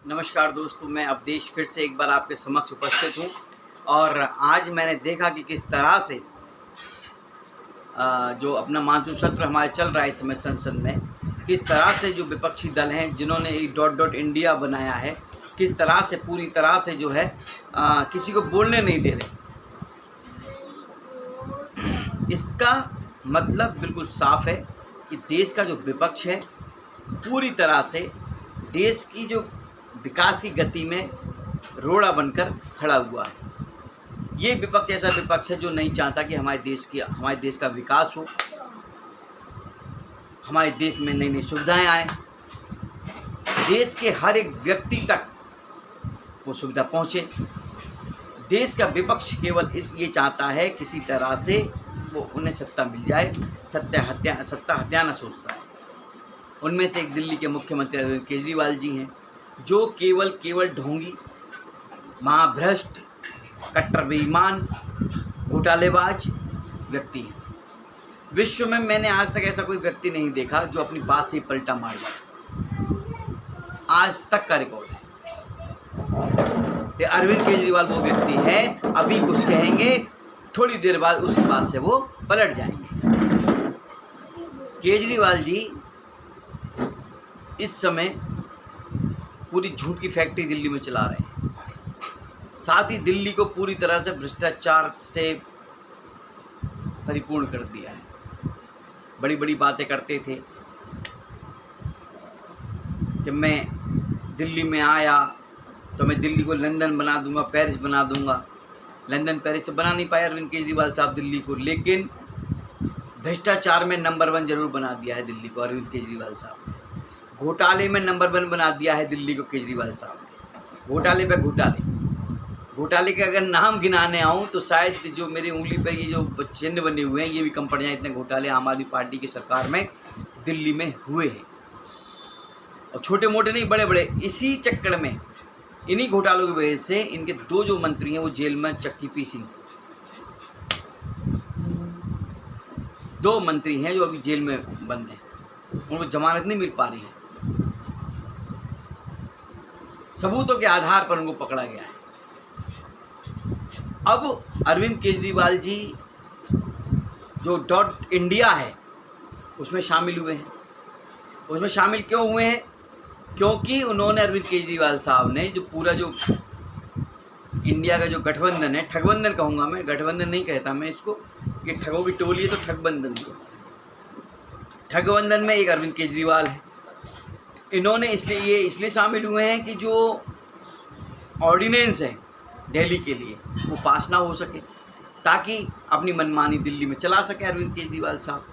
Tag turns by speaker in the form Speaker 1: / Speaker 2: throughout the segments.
Speaker 1: नमस्कार दोस्तों, मैं अवधेश फिर से एक बार आपके समक्ष उपस्थित हूँ। और आज मैंने देखा कि किस तरह से जो अपना मानसून सत्र हमारे चल रहा है इस समय संसद में, किस तरह से जो विपक्षी दल हैं जिन्होंने एक डॉट इंडिया बनाया है, किस तरह से पूरी तरह से जो है किसी को बोलने नहीं दे रहे। इसका मतलब बिल्कुल साफ है कि देश का जो विपक्ष है पूरी तरह से देश की जो विकास की गति में रोड़ा बनकर खड़ा हुआ है। ये विपक्ष ऐसा विपक्ष है जो नहीं चाहता कि हमारे देश का विकास हो, हमारे देश में नई नई सुविधाएं आए, देश के हर एक व्यक्ति तक वो सुविधा पहुंचे। देश का विपक्ष केवल ये चाहता है किसी तरह से वो उन्हें सत्ता मिल जाए, सत्ता हत्याना सोचता है। उनमें से एक दिल्ली के मुख्यमंत्री अरविंद केजरीवाल जी हैं, जो केवल ढोंगी, महाभ्रष्ट, कट्टर बेईमान, घोटालेबाज व्यक्ति हैं। विश्व में मैंने आज तक ऐसा कोई व्यक्ति नहीं देखा जो अपनी बात से ही पलटा मार जाए। आज तक का रिकॉर्ड है। अरविंद केजरीवाल वो व्यक्ति है, अभी कुछ कहेंगे, थोड़ी देर बाद उसी बात से वो पलट जाएंगे। केजरीवाल जी इस समय पूरी झूठ की फैक्ट्री दिल्ली में चला रहे हैं, साथ ही दिल्ली को पूरी तरह से भ्रष्टाचार से परिपूर्ण कर दिया है। बड़ी बड़ी बातें करते थे कि मैं दिल्ली में आया तो मैं दिल्ली को लंदन बना दूंगा, पेरिस बना दूंगा। लंदन पेरिस तो बना नहीं पाया अरविंद केजरीवाल साहब दिल्ली को, लेकिन भ्रष्टाचार में नंबर 1 जरूर बना दिया है दिल्ली को अरविंद केजरीवाल साहब। घोटाले में नंबर 1 बना दिया है दिल्ली को केजरीवाल साहब ने। घोटाले पे घोटाले के अगर नाम गिनाने आऊँ तो शायद जो मेरी उंगली पर ये जो चिन्ह बने हुए हैं, ये भी कम पड़ जाए। इतने घोटाले आम आदमी पार्टी की सरकार में दिल्ली में हुए हैं, और छोटे मोटे नहीं, बड़े बड़े। इसी चक्कर में, इन्हीं घोटालों की वजह से इनके 2 जो मंत्री हैं वो जेल में चक्की पीसी। 2 मंत्री हैं जो अभी जेल में बंद हैं, उनको जमानत नहीं मिल पा रही है। सबूतों के आधार पर उनको पकड़ा गया है। अब अरविंद केजरीवाल जी जो डॉट इंडिया है उसमें शामिल हुए हैं। उसमें शामिल क्यों हुए हैं? क्योंकि उन्होंने, अरविंद केजरीवाल साहब ने, जो पूरा जो इंडिया का जो गठबंधन है, ठगबंधन कहूँगा मैं, गठबंधन नहीं कहता मैं इसको, ये ठगों की टोली है तो ठगबंधन। ठगबंधन में एक अरविंद केजरीवाल है। इन्होंने इसलिए शामिल हुए हैं कि जो ऑर्डिनेंस है दिल्ली के लिए वो पास ना हो सके, ताकि अपनी मनमानी दिल्ली में चला सके अरविंद केजरीवाल साहब।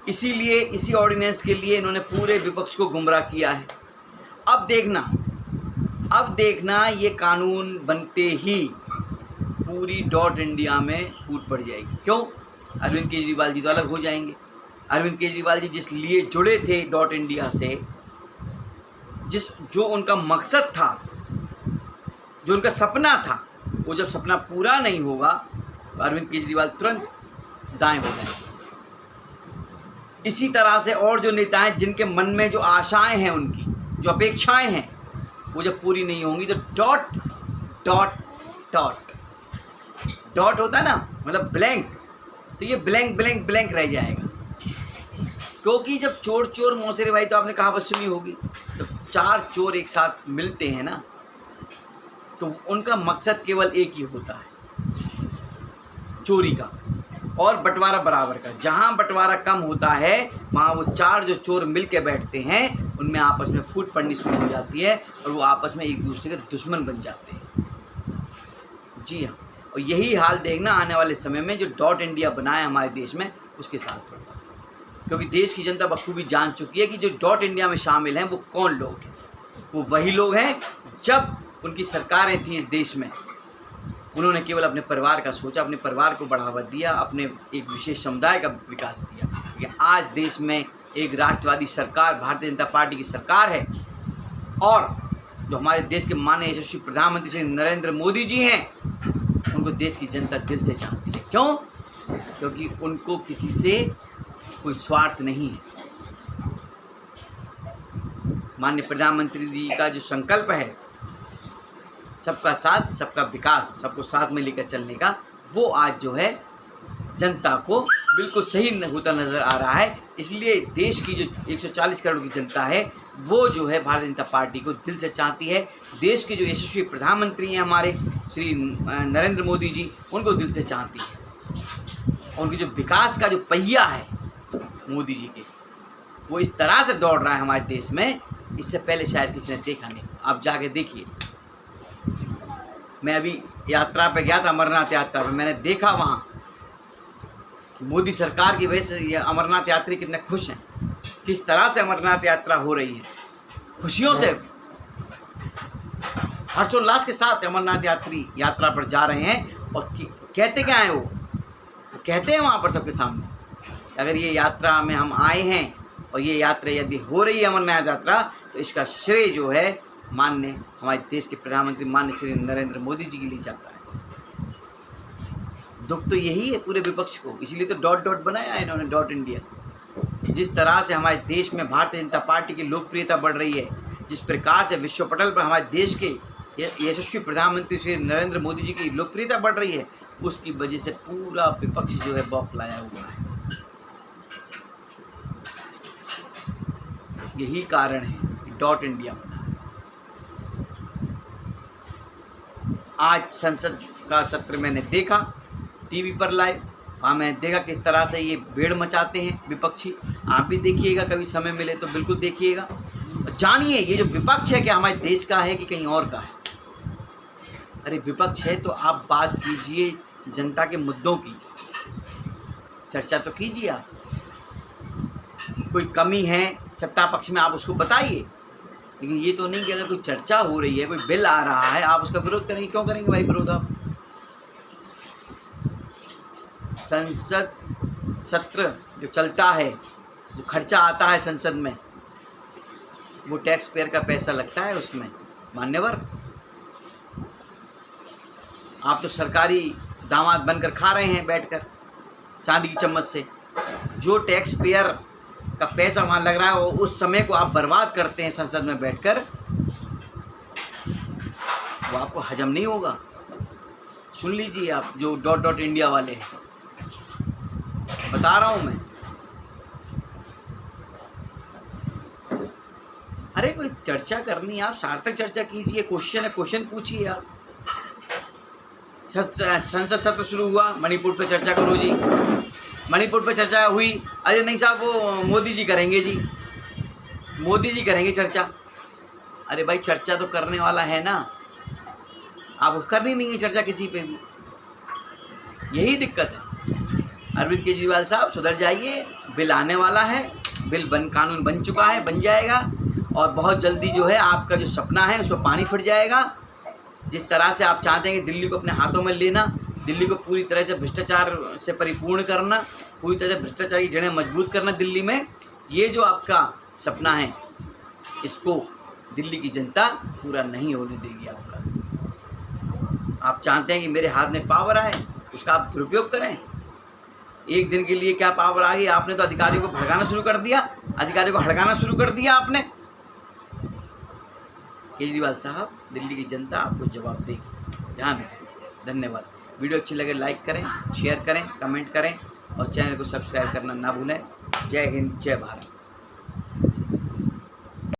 Speaker 1: इसीलिए इसी ऑर्डिनेंस के लिए इन्होंने पूरे विपक्ष को गुमराह किया है। अब देखना ये कानून बनते ही पूरी डॉट इंडिया में फूट पड़ जाएगी। क्यों? अरविंद केजरीवाल जी तो अलग हो जाएंगे। अरविंद केजरीवाल जी जिस लिए जुड़े थे डॉट इंडिया से, जो उनका मकसद था, जो उनका सपना था, वो जब सपना पूरा नहीं होगा तो अरविंद केजरीवाल तुरंत दाएं हो जाएंगे। इसी तरह से और जो नेता हैं जिनके मन में जो आशाएं हैं, उनकी जो अपेक्षाएं हैं, वो जब पूरी नहीं होंगी तो डॉट होता है ना, मतलब ब्लैंक, तो ये ब्लैंक रह जाएगा। क्योंकि जब चोर मौसेरे भाई, तो आपने कहावत सुनी होगी, तो 4 चोर एक साथ मिलते हैं ना, तो उनका मकसद केवल एक ही होता है, चोरी का और बंटवारा बराबर का। जहाँ बंटवारा कम होता है वहाँ वो 4 जो चोर मिल के बैठते हैं, उनमें आपस में फूट पड़नी शुरू हो जाती है और वो आपस में एक दूसरे के दुश्मन बन जाते हैं। जी हाँ, और यही हाल देखना आने वाले समय में जो डॉट इंडिया बना है हमारे देश में, उसके साथ होगा। क्योंकि देश की जनता बखूबी जान चुकी है कि जो डॉट इंडिया में शामिल हैं वो कौन लोग हैं। वो वही लोग हैं, जब उनकी सरकारें थी इस देश में, उन्होंने केवल अपने परिवार का सोचा, अपने परिवार को बढ़ावा दिया, अपने एक विशेष समुदाय का विकास किया। लेकिन आज देश में एक राष्ट्रवादी सरकार, भारतीय जनता पार्टी की सरकार है, और जो हमारे देश के माननीय यशस्वी प्रधानमंत्री श्री नरेंद्र मोदी जी हैं, उनको देश की जनता दिल से चाहती है। क्यों? क्योंकि उनको किसी से कोई स्वार्थ नहीं है। माननीय प्रधानमंत्री जी का जो संकल्प है सबका साथ सबका विकास, सबको साथ में लेकर चलने का, वो आज जो है जनता को बिल्कुल सही होता नज़र आ रहा है। इसलिए देश की जो 140 करोड़ की जनता है वो जो है भारतीय जनता पार्टी को दिल से चाहती है। देश के जो यशस्वी प्रधानमंत्री हैं हमारे श्री नरेंद्र मोदी जी, उनको दिल से चाहती है। उनकी जो विकास का जो पहिया है मोदी जी के, वो इस तरह से दौड़ रहा है हमारे देश में, इससे पहले शायद किसी ने देखा नहीं। आप जाके देखिए। मैं अभी यात्रा पे गया था, अमरनाथ यात्रा पे, मैंने देखा वहाँ मोदी सरकार की वजह से ये अमरनाथ यात्री कितने खुश हैं, किस तरह से अमरनाथ यात्रा हो रही है। खुशियों से हर्षोल्लास के साथ अमरनाथ यात्री यात्रा पर जा रहे हैं। और कहते क्या हैं वो कहते हैं वहाँ पर सबके सामने, अगर ये यात्रा में हम आए हैं और ये यात्रा यदि हो रही है अमरनाथ यात्रा, तो इसका श्रेय जो है माननीय हमारे देश के प्रधानमंत्री माननीय श्री नरेंद्र मोदी जी के लिए जाता है। दुख तो यही है पूरे विपक्ष को, इसीलिए तो डॉट डॉट बनाया है इन्होंने, डॉट इंडिया। जिस तरह से हमारे देश में भारतीय जनता पार्टी की लोकप्रियता बढ़ रही है, जिस प्रकार से विश्व पटल पर हमारे देश के यशस्वी प्रधानमंत्री श्री नरेंद्र मोदी जी की लोकप्रियता बढ़ रही है, उसकी वजह से पूरा विपक्ष जो है बौखलाया हुआ है। यही कारण है कि डॉट इंडिया बना। आज संसद का सत्र मैंने देखा टीवी पर लाइव, वहाँ मैंने देखा किस तरह से ये भीड़ मचाते हैं विपक्षी। आप भी देखिएगा, कभी समय मिले तो बिल्कुल देखिएगा। जानिए ये जो विपक्ष है क्या हमारे देश का है कि कहीं और का है। अरे विपक्ष है तो आप बात कीजिए, जनता के मुद्दों की चर्चा तो कीजिए। आप कोई कमी है सत्ता पक्ष में आप उसको बताइए, लेकिन ये तो नहीं कि अगर कोई चर्चा हो रही है, कोई बिल आ रहा है, आप उसका विरोध करेंगे। क्यों करेंगे भाई विरोध? आप संसद सत्र जो चलता है, जो खर्चा आता है संसद में, वो टैक्स पेयर का पैसा लगता है उसमें। मान्यवर, आप तो सरकारी दामाद बनकर खा रहे हैं बैठकर चांदी की चम्मच से। जो टैक्स पेयर का पैसा वहाँ लग रहा है, उस समय को आप बर्बाद करते हैं संसद में बैठकर, वो आपको हजम नहीं होगा। सुन लीजिए आप जो डॉट डॉट इंडिया वाले हैं, बता रहा हूँ मैं। अरे कोई चर्चा करनी है, आप सार्थक चर्चा कीजिए। क्वेश्चन है, क्वेश्चन पूछिए आप। संसद सत्र शुरू हुआ, मणिपुर पे चर्चा करो जी। मणिपुर पे चर्चा हुई, अरे नहीं साहब वो मोदी जी करेंगे जी, मोदी जी करेंगे चर्चा। अरे भाई चर्चा तो करने वाला है ना, आप करनी नहीं है चर्चा किसी पे भी। यही दिक्कत है। अरविंद केजरीवाल साहब सुधर जाइए, बिल आने वाला है, बिल कानून बन चुका है, बन जाएगा, और बहुत जल्दी जो है आपका जो सपना है उसमें पानी फिर जाएगा। जिस तरह से आप चाहते हैं कि दिल्ली को अपने हाथों में लेना, दिल्ली को पूरी तरह से भ्रष्टाचार से परिपूर्ण करना, पूरी तरह से भ्रष्टाचार की जड़ें मजबूत करना दिल्ली में, ये जो आपका सपना है, इसको दिल्ली की जनता पूरा नहीं होने देगी आपका। आप चाहते हैं कि मेरे हाथ में पावर आए, उसका आप दुरुपयोग करें। एक दिन के लिए क्या पावर आ गई? आपने तो अधिकारियों को भड़काना शुरू कर दिया, अधिकारियों को हड़काना शुरू कर दिया आपने। केजरीवाल साहब, दिल्ली की जनता आपको जवाब देगी, ध्यान रखें। धन्यवाद। वीडियो अच्छी लगे लाइक करें, शेयर करें, कमेंट करें और चैनल को सब्सक्राइब करना ना भूलें। जय हिंद, जय भारत।